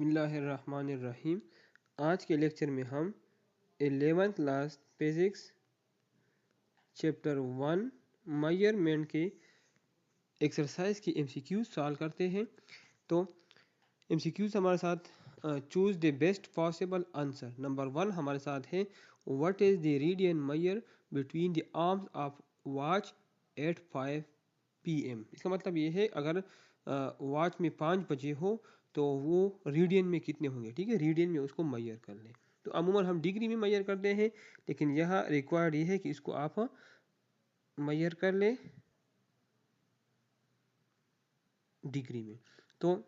बिस्मिल्लाहिर्रहमानिर्रहीम। आज के लेक्चर में हम 11th class physics chapter 1 measurement के एक्सरसाइज की एमसीक्यूज सॉल्व करते हैं। तो एमसीक्यूज हमारे साथ choose the best possible answer. Number 1 हमारे साथ है what is the radian measure between the arms of watch at 5 PM। इसका मतलब ये है अगर वॉच में 5 बजे हो तो वो रेडियन में कितने होंगे। ठीक है, रेडियन में उसको मेजर कर लें। तो अमूमन हम डिग्री में मेजर करते हैं, लेकिन यहाँ रिक्वायर्ड ये है कि इसको आप मेजर कर लें डिग्री में। तो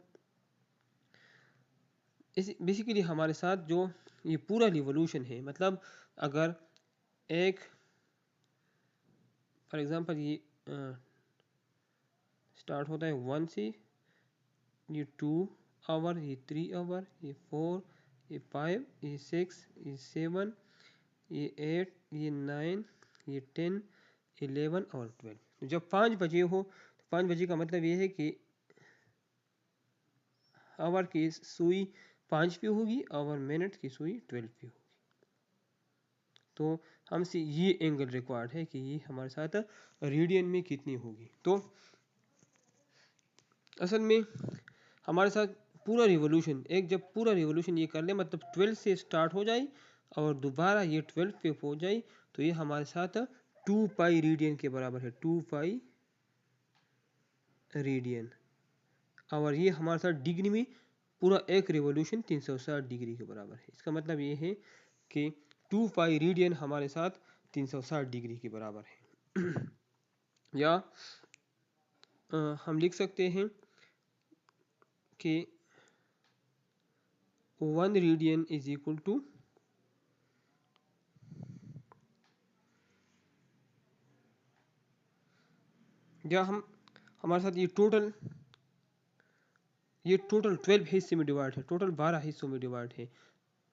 इस बेसिकली हमारे साथ जो ये पूरा रिवोल्यूशन है, मतलब अगर एक फॉर एग्जांपल ये स्टार्ट होता है 1 से, ये 2 आवर, ये 3 आवर, ये 4, ये 5, ये 6, ये 7, ये 8, ये 9, ये 10, 11 और 12। तो जब 5 बजे हो तो 5 बजे का मतलब ये है कि आवर की सुई 5 पे होगी, आवर मिनट की सुई 12 पे होगी। तो हमसे ये एंगल रिक्वायर्ड है कि ये हमारे साथ रेडियन में कितनी होगी। तो असल में हमारे साथ पूरा रिवोल्यूशन जब पूरा रिवोल्यूशन ये कर ले, मतलब 12 से स्टार्ट हो जाए और दोबारा ये 12 पे हो जाए, तो ये हमारे साथ 2 पाई रेडियन के बराबर है। 2 पाई रेडियन। और ये हमारे साथ डिग्री में पूरा एक रिवोल्यूशन 360 डिग्री के बराबर है। इसका मतलब ये है कि 2 पाई रेडियन हमारे साथ 360 डिग्री के बराबर है। या हम लिख सकते हैं कि 1 रेडियन इज इक्वल टू या हमारे साथ ये टोटल 12 हिस्से में डिवाइड है, टोटल 12 हिस्सों में डिवाइड है।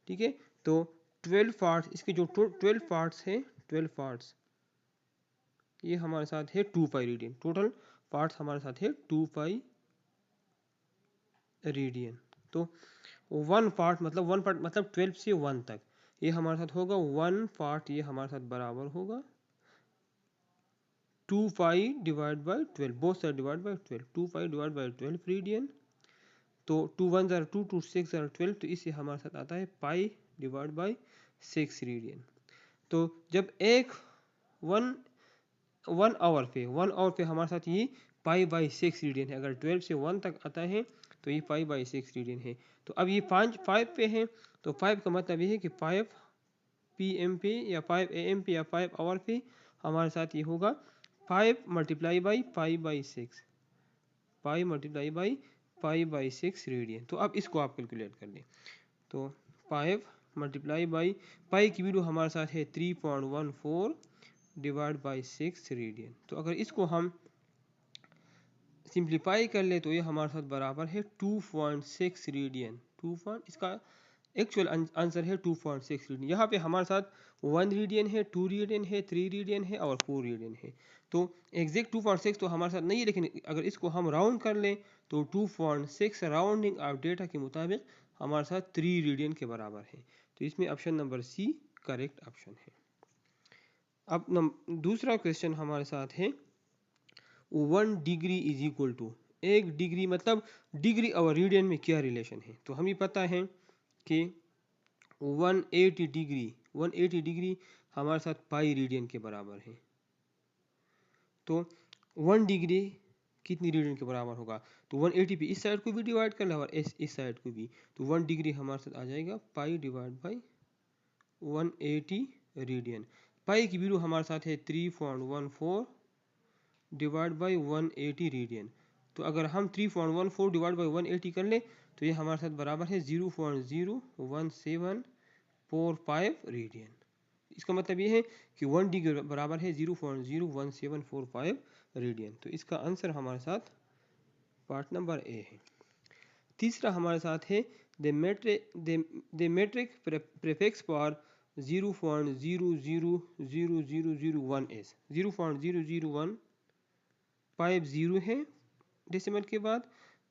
ठीक है, तो 12 पार्ट्स, इसके जो 12 पार्ट्स हैं, 12 पार्ट्स ये हमारे साथ है 2 पाई रेडियन। टोटल पार्ट्स हमारे साथ है 2 पाई रेडियन। तो 1 पार्ट मतलब 12 से 1 तक ये हमारे साथ होगा 1 पार्ट, ये हमारे साथ बराबर होगा 2 pi divide by 12, both side divide by 12, 2 pi divide by 12 radian. तो 2 1 ज़रा 2, 2 6 ज़रा 12, तो इससे हमारे साथ आता है पाई डिवाइड बाई 6 रेडियन। तो जब वन आवर पे हमारे साथ ये पाई बाई 6 रेडियन है। अगर 12 से 1 तक आता है तो ये पाई बाई 6 रेडियन है। तो अब ये 5 पे है, तो 5 का मतलब ये है कि 5 PM पे या 5 AM पे या 5 आवर पे हमारे साथ ये होगा 5 multiply by pi by 6, pi multiply by pi by 6 radian. तो अब इसको आप कैलकुलेट कर लें। तो 5 मल्टीप्लाई बाई पाई की वैल्यू हमारे साथ है 3.14 डिवाइड बाई 6 रेडियन। तो अगर इसको हम सिंप्लीफाई कर ले तो ये हमारे साथ बराबर है 2.6 रेडियन। इसका एक्चुअल आंसर है 2.6 रेडियन। यहाँ पे हमारे साथ 1 रेडियन है, 2 रेडियन है, 3 रेडियन है और 4 रेडियन है। तो एग्जैक्ट 2.6 तो हमारे साथ नहीं है, लेकिन अगर इसको हम राउंड कर लें तो 2.6 राउंडिंग ऑफ डेटा के मुताबिक हमारे साथ 3 रेडियन के बराबर है। तो इसमें option number C correct option है। अब दूसरा क्वेश्चन हमारे साथ है 1 degree is equal to, 1 degree मतलब डिग्री और रेडियन में क्या रिलेशन है। तो हमें पता है कि 180 डिग्री हमारे साथ पाई रेडियन के बराबर है। तो 1 डिग्री कितनी रेडियन के बराबर होगा। तो 180 पे इस साइड को भी डिवाइड कर लो और इस साइड को भी, तो 1 डिग्री हमारे साथ आ जाएगा पाई डिवाइड बाई 180 रेडियन। पाई की वैल्यू हमारे साथ है 3.14 डिवाइड बाई 180 रेडियन। तो अगर हम 3.14 डिवाइड बाई 180 कर ले तो ये हमारे साथ बराबर है 0.01745 रेडियन। इसका मतलब ये है कि 1 डिग्री बराबर है 0.01745 रेडियन। तो इसका आंसर हमारे साथ पार्ट नंबर ए है। तीसरा हमारे साथ है the metric prefix for 0.000001 is 0.00150 है डेसिमल के बाद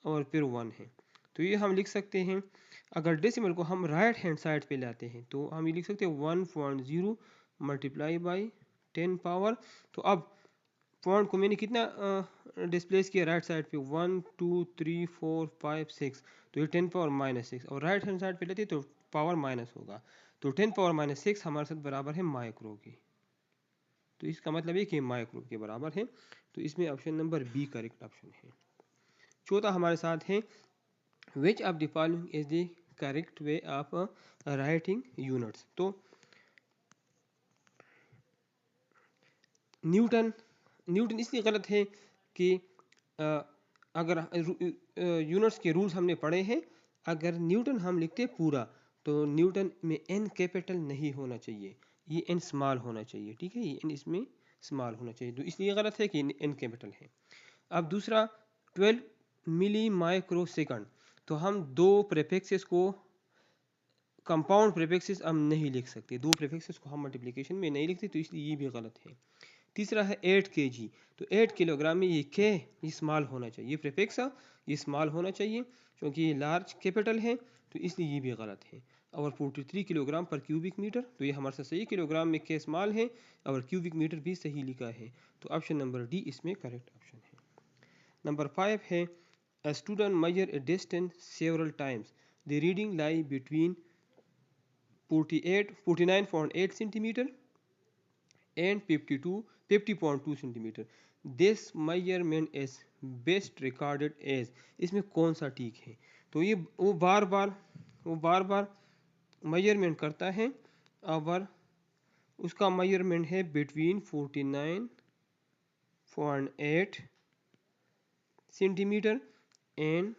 और फिर 1 है। तो ये हम लिख सकते हैं। अगर डेसिमल को हम राइट हैंड साइड पे लाते हैं तो हम ये लिख सकते हैं 1.0 मल्टीप्लाई बाई 10 पावर। तो अब पॉइंट को मैंने कितना डिस्प्लेस किया राइट साइड पे, 1 2 3 4 5 6, तो ये 10 पावर माइनस 6, और राइट हैंड साइड पे लेते तो पावर माइनस होगा, तो 10 पावर माइनस 6 हमारे साथ बराबर है माइक्रो की। तो इसका मतलब है कि माइक्रो के बराबर है, तो इसमें option number B correct option है। चौथा हमारे साथ है which of the following is the correct way of writing units. तो न्यूटन इसलिए गलत है कि अगर यूनिट्स के रूल्स हमने पढ़े हैं, अगर न्यूटन हम लिखते पूरा तो न्यूटन में एन कैपिटल नहीं होना चाहिए, ये एन स्मॉल होना चाहिए, ठीक है, ये एन इसमें स्मॉल होना चाहिए, तो इसलिए गलत है कि एन कैपिटल है। अब दूसरा 12 मिली माइक्रो सेकंड, तो हम दो प्रीफिक्सेस को कंपाउंड प्रीफिक्सेस हम नहीं लिख सकते, दो प्रीफिक्सेस को हम मल्टीप्लिकेशन में नहीं लिखते, तो इसलिए ये भी गलत है। तीसरा है 8 kg, तो 8 किलोग्राम में ये के ये स्मॉल होना चाहिए, ये प्रीफिक्स ये स्मॉल होना चाहिए क्योंकि ये लार्ज कैपिटल है, तो इसलिए ये भी गलत है। और 43 किलोग्राम पर क्यूबिक मीटर, तो ये हमारे साथ सही, किलोग्राम में के स्मॉल है और क्यूबिक मीटर भी सही लिखा है, तो ऑप्शन नंबर डी इसमें करेक्ट ऑप्शन है। नंबर 5 है a student measure a distance several times, the reading lie between 49.8 centimeter and 50.2 centimetre. This measurement is best recorded as, इसमें कौन सा ठीक है, तो ये वो बार बार मेजरमेंट करता है, और उसका मेजरमेंट है बिटवीन 49.8 सेंटीमीटर एंड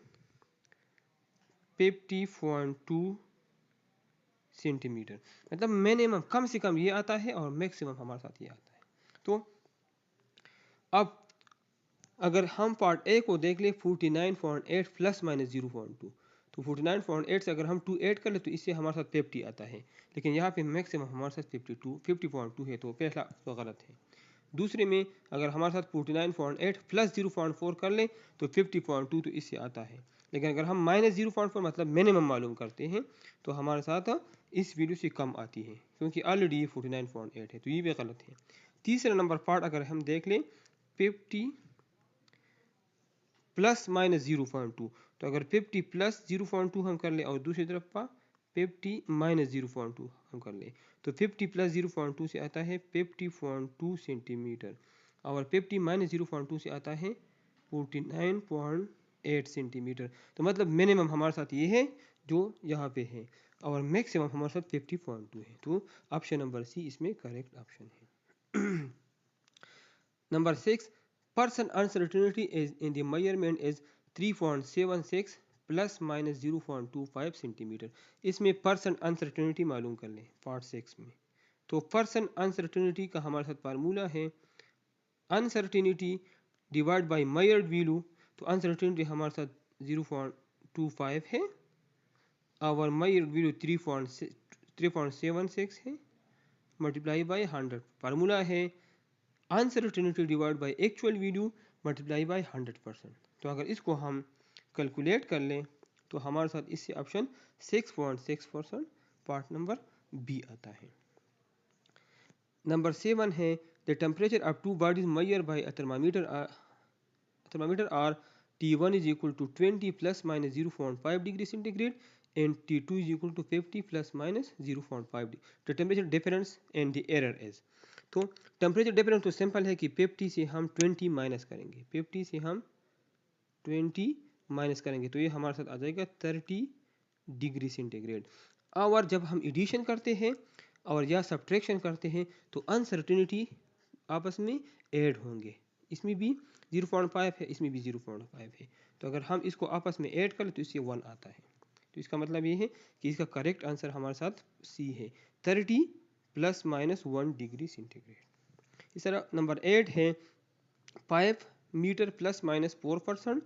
50.2 सेंटीमीटर, मतलब मिनिमम कम से कम ये आता है और मैक्सिमम हमारे साथ ये आता है। तो अब अगर हम पार्ट ए को देख ले 49.8 प्लस माइनस 0.2, तो 49.8 से अगर हम 2 ऐड कर ले तो इससे हमारे साथ 50 आता है, लेकिन यहाँ पे मैक्सिमम हमारे साथ 50.2 है, तो पहला तो गलत है। दूसरे में अगर हमारे साथ 49.8 प्लस 0.4 कर ले तो 50.2, तो इससे आता है, लेकिन अगर हम माइनस 0.4 मतलब मिनिमम मालूम करते हैं तो हमारे साथ इस वैल्यू से कम आती है, क्योंकि ऑलरेडी ये 49.8 है, तो ये भी गलत है। तीसरा नंबर पार्ट अगर हम देख लें 50 प्लस माइनस 0.2, तो अगर 50 प्लस 0.2 हम कर ले और दूसरी तरफ का 50 माइनस 0.2 हम कर ले, तो 50 प्लस 0.2 से आता है 50.2 सेंटीमीटर, और 50 माइनस 0.2 से आता है 49.8 सेंटीमीटर। तो मतलब मिनिमम हमारे साथ ये है जो यहाँ पे है, और मैक्सिमम हमारे साथ 50.2 है, तो ऑप्शन नंबर सी इसमें करेक्ट ऑप्शन है। Number 6, person uncertainty is in the measurement is 3.76 plus minus 0.25 centimetre. इसमें पर्सन अनसर्टेनिटी मालूम कर लें पार्ट 6 में। तो पर्सन अनसर्टेनिटी का हमारे साथ फार्मूला है uncertainty divide by measured value, तो अनसर्टेनिटी हमारे साथ 0.25 है और मेजर्ड वैल्यू 3.76 है मल्टीप्लाई बाय 100। फार्मूला है uncertainty divide by actual value multiply by 100%। तो अगर इसको हम कैलकुलेट कर लें तो हमारे साथ इससे ऑप्शन 6.6% पार्ट नंबर बी आता है। नंबर 7 है the temperature of two bodies measure by thermometer are T1 is equal to 20 plus minus 0.5 degree centigrade and T2 is equal to 50 plus minus 0.5 degree. The temperature difference and the error is, तो temperature difference तो simple है कि 50 से हम 20 minus करेंगे, 50 से हम 20 minus करेंगे तो ये हमारे साथ आ जाएगा 30 डिग्री सेंटीग्रेड। और जब हम एडिशन करते हैं और या सब्ट्रैक्शन करते हैं तो अनसर्टेनिटी आपस में ऐड होंगे, इसमें भी 0.5 है, इसमें भी 0.5 है, तो अगर हम इसको आपस में ऐड करें तो इससे 1 आता है, तो इसका मतलब ये है कि इसका करेक्ट आंसर हमारे साथ सी है 30 प्लस माइनस 1 डिग्री सेंटीग्रेड। इस तरह नंबर 8 है 5 metre plus minus 4%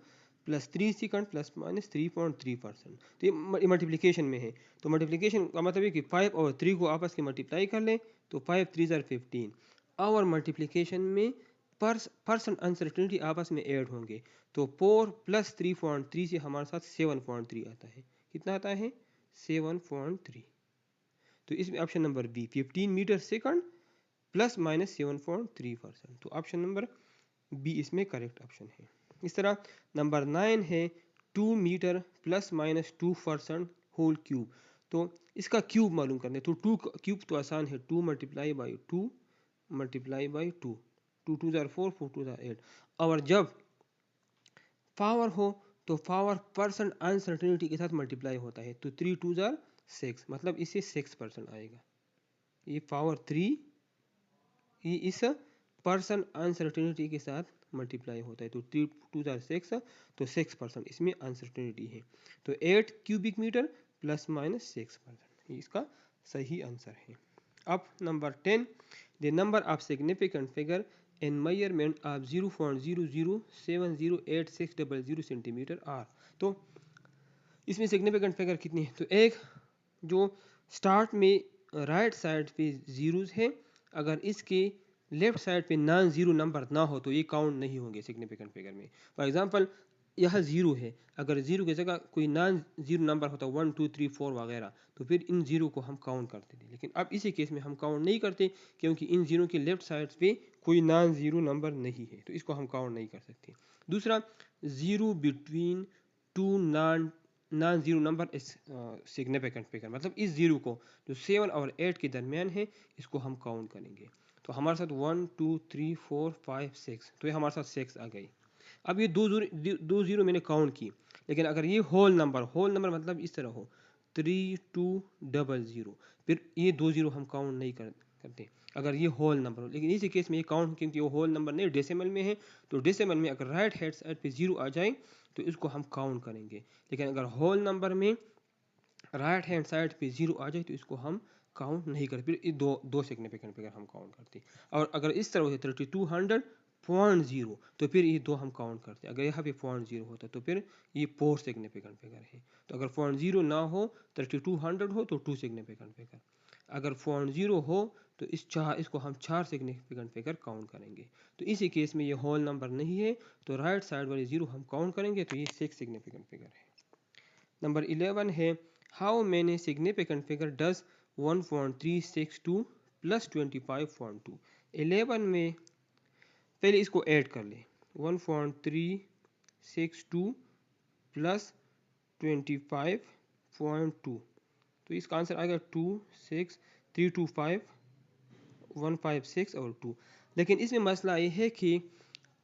plus 3 second plus minus 3.3%, तो ये मल्टीप्लिकेशन में है, तो मल्टीप्लिकेशन का मतलब है कि 5 और 3 को आपस में मल्टीप्लाई कर लें तो 5 3 ज़ार 15, और मल्टीप्लिकेशन में परसेंट अनसर्टेनिटी आपस में ऐड होंगे, तो 4 प्लस 3.3 से हमारे साथ 7.3 आता है। कितना आता है? 7.3। तो इसमें option number B 15 metre second plus minus 7.3%। तो ऑप्शन नंबर बी इसमें करेक्ट ऑप्शन है। इस तरह नंबर 9 है 2 metre plus minus 2% whole cube. तो इसका क्यूब मालूम करने, तो 2 क्यूब तो आसान है, 2 multiply by 2 multiply by 2, 2 2 jar 4, 4 2 jar 8। और जब पावर हो तो पावर परसेंट अनसर्टेनिटी के साथ मल्टीप्लाई होता है, तो 3 2 जार 6, मतलब इसे 6% आएगा। ये पावर 3 ये इस परसेंट अनसर्टेनिटी के साथ मल्टीप्लाई होता है, तो 3 2 जार 6, तो 6% इसमें अनसर्टेनिटी है। तो 8 क्यूबिक मीटर प्लस माइनस 6%, ये इसका सही आंसर है। अब number 10, the number of significant figure in measurement of 0.00708600 centimetre are. तो इसमें सिग्निफिकेंट फिगर कितनी है? तो एक जो स्टार्ट में राइट साइड पे जीरोस है, अगर इसके लेफ्ट साइड पे नॉन जीरो नंबर ना हो तो ये काउंट नहीं होंगे सिग्निफिकेंट फिगर में। फॉर एग्जांपल यह जीरो है, अगर जीरो की जगह कोई नॉन जीरो नंबर होता 1 2 3 4 वगैरह, तो फिर इन जीरो को हम काउंट करते थे। लेकिन अब इसी केस में हम काउंट नहीं करते, क्योंकि इन जीरो के लेफ्ट साइड पे कोई नॉन जीरो नंबर नहीं है, तो इसको हम काउंट नहीं कर सकते। दूसरा, zero between two non zero number is significant figure, मतलब इस जीरो को जो 7 और 8 के दरमियान है इसको हम काउंट करेंगे। तो हमारे साथ 1 2 3 4 5 6, तो ये हमारे साथ 6 आ गई। अब ये दो जीरो मैंने काउंट की, लेकिन अगर ये होल नंबर मतलब इस तरह हो 3200, फिर ये दो जीरो हम काउंट नहीं करते अगर ये होल नंबर हो। लेकिन इसी केस में ये काउंट, क्योंकि वो होल नंबर नहीं डेसिमल में है, तो डेसिमल में अगर राइट हैंड साइड पे जीरो आ जाए तो इसको हम काउंट करेंगे। लेकिन अगर होल नंबर में राइट हैंड साइड पे जीरो आ जाए तो इसको हम काउंट नहीं करते, फिर दो सिग्निफिकेंट फिगर हम काउंट करते। और अगर इस तरह होते 3200.0, तो फिर ये दो हम काउंट करते। अगर यहाँ पे 0.0 होता तो फिर ये 4 सिग्निफिकेंट फिगर है। तो अगर 0.0 ना हो, 3200 हो तो 2 सिग्निफिकेंट फिगर। अगर 0.0 हो तो इसको हम 4 सिग्निफिकेंट फिगर काउंट करेंगे। तो इसी केस में ये होल नंबर नहीं है, तो राइट साइड वाले जीरो हम काउंट करेंगे, तो ये 6 सिग्निफिकेंट फिगर है। नंबर 11 है how many significant figure does 1.362 plus 25.2। 11 में पहले इसको ऐड कर ले, 1.362 प्लस 25.2, तो इसका आंसर आएगा 26325 और 2। लेकिन इसमें मसला ये है कि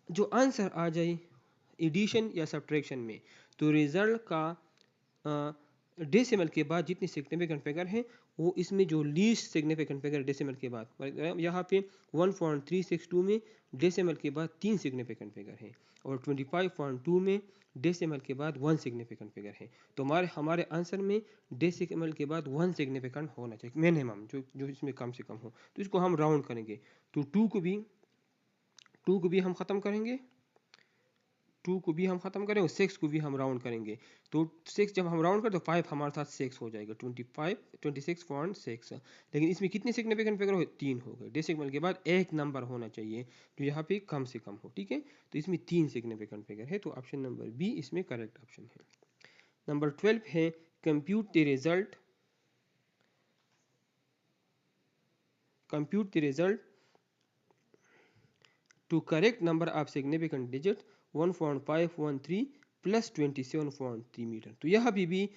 जो आंसर आ जाए एडिशन या सब्ट्रैक्शन में, तो रिजल्ट का डेसिमल के बाद जितनी सिग्निफिकेंट फिगर है वो इसमें जो लीस्ट सिग्निफिकेंट फिगर डेसिमल के बाद, यहाँ पे 1.362 में डेसिमल के बाद 3 सिग्निफिकेंट फिगर है, और 25.2 में डेसिमल के बाद 1 सिग्निफिकेंट फिगर है। तो हमारे आंसर में डेसिमल के बाद 1 सिग्निफिकेंट होना चाहिए मिनिमम, जो इसमें कम से कम हो। तो इसको हम राउंड करेंगे, तो 2 को भी हम ख़त्म करेंगे, 2 को भी हम ख़त्म करेंगे, 6 को भी हम राउंड करेंगे। तो 6 जब हम राउंड करें तो 5 हमारे साथ 6 हो जाएगा, 26.6। लेकिन इसमें कितने सिग्निफिकेंट फिगर हो? 3 हो गए। डेसिमल के बाद एक नंबर होना चाहिए जो यहाँ पे कम से कम हो, ठीक है। तो इसमें 3 सिग्निफिकेंट फिगर है, तो ऑप्शन नंबर बी इसमें करेक्ट ऑप्शन है। नंबर 12 है compute the result to correct number of significant digit 1.513 plus 27.3 metre. तो यहाँ भी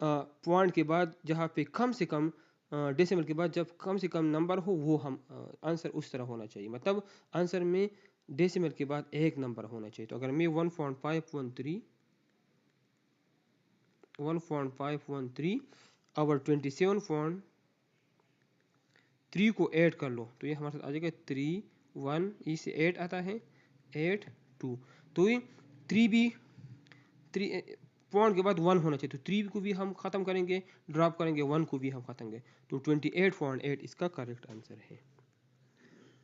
पॉइंट के बाद जहाँ पे कम से कम डेसिमल के बाद जब कम से कम नंबर हो वो हम आंसर उस तरह होना चाहिए, मतलब आंसर में डेसिमल के बाद एक नंबर होना चाहिए। तो अगर मैं 1.513 और 27.3 को ऐड कर लो, तो ये हमारे साथ आ जाएगा 3 1, इसे 8 आता है 8 2। तो ये 3 भी 3 पॉइंट के बाद 1 होना चाहिए, तो 3 को भी हम ख़त्म करेंगे, ड्रॉप करेंगे, 1 को भी हम ख़त्म करेंगे, तो 28.8 इसका करेक्ट आंसर है।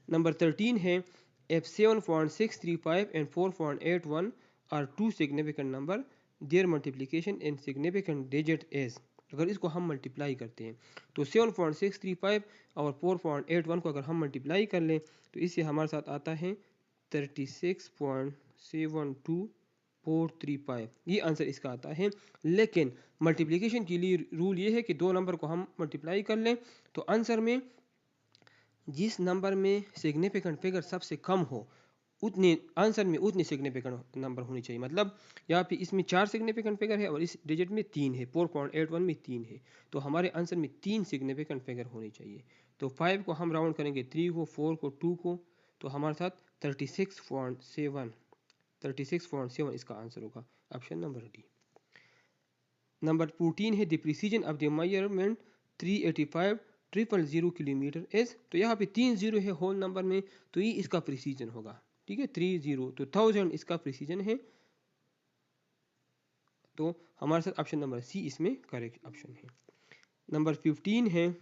नंबर 13 है if 7.635 and 4.81 are two significant number, their multiplication in significant digit is। अगर इसको हम मल्टीप्लाई करते हैं तो 7.635 और 4.81 को अगर हम मल्टीप्लाई कर लें तो इससे हमारे साथ आता है 36.72435, ये आंसर इसका आता है। लेकिन मल्टीप्लिकेशन के लिए रूल ये है कि दो नंबर को हम मल्टीप्लाई कर लें तो आंसर में जिस नंबर में सिग्निफिकेंट फिगर सबसे कम हो उतने आंसर में उतनी सिग्निफिकेंट नंबर होनी चाहिए। मतलब यहाँ पे इसमें 4 सिग्निफिकेंट फिगर है और इस डिजिट में 3 है, 4.81 में 3 है, तो हमारे आंसर में 3 सिग्निफिकेंट फिगर होनी चाहिए। तो 5 को हम राउंड करेंगे 3 को, 4 को, 2 को, तो हमारे साथ 36.7 इसका आंसर होगा, ऑप्शन नंबर डी। नंबर 14 है the precision of the measurement 385,000 kilometre as, तो यहाँ पे 3 जीरो है होल नंबर में, तो ये इसका प्रिसीजन होगा। ठीक है, 30 तो 1000 इसका प्रिसीजन है, तो हमारे साथ ऑप्शन नंबर सी इसमें करेक्ट ऑप्शन है। नंबर 15 है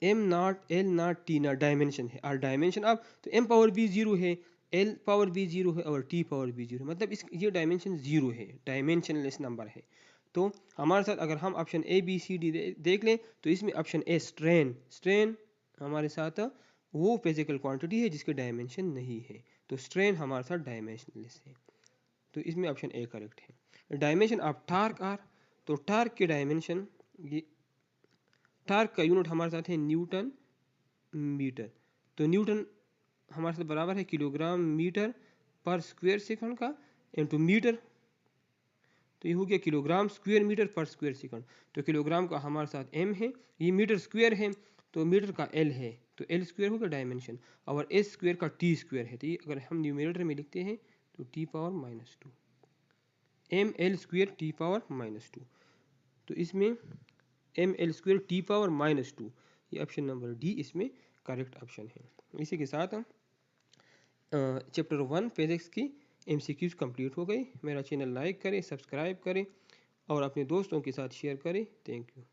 M naught L naught T naught dimension है, और डायमेंशन अब तो एम पावर बी जीरो है, एल पावर बी जीरो है और टी पावर बी जीरो, मतलब इस ये डायमेंशन जीरो है, डायमेंशनलेस नंबर है। तो हमारे साथ अगर हम option A B C D देख लें तो इसमें ऑप्शन ए स्ट्रेन हमारे साथ वो फिजिकल क्वांटिटी है जिसके डायमेंशन नहीं है, तो स्ट्रेन हमारे साथ डायमेंशनलेस है, तो इसमें ऑप्शन ए करेक्ट है। डायमेंशन ऑफ टार्क आर, तो टार्क के डायमेंशन, ये टार्क का यूनिट हमारे साथ है न्यूटन मीटर, तो न्यूटन हमारे साथ बराबर है किलोग्राम मीटर पर स्क्वायर सेकंड का इंटू मीटर, तो ये हो गया किलोग्राम स्क्वायर मीटर पर स्क्वायर सेकंड। तो किलोग्राम का हमारे साथ m है, ये मीटर स्क्वायर है तो मीटर का l है, तो l स्क्वायर होगा डायमेंशन, और s स्क्वायर का t स्क्वायर है, तो ये अगर हम न्यूमरेटर में लिखते हैं तो t power -2 M L square T power -2, तो इसमें M L square T power -2, ये ऑप्शन नंबर डी इसमें करेक्ट ऑप्शन है। इसी के साथ चैप्टर 1 फिजिक्स की MCQs कंप्लीट हो गई। मेरा चैनल लाइक करें, सब्सक्राइब करें और अपने दोस्तों के साथ शेयर करें। Thank you.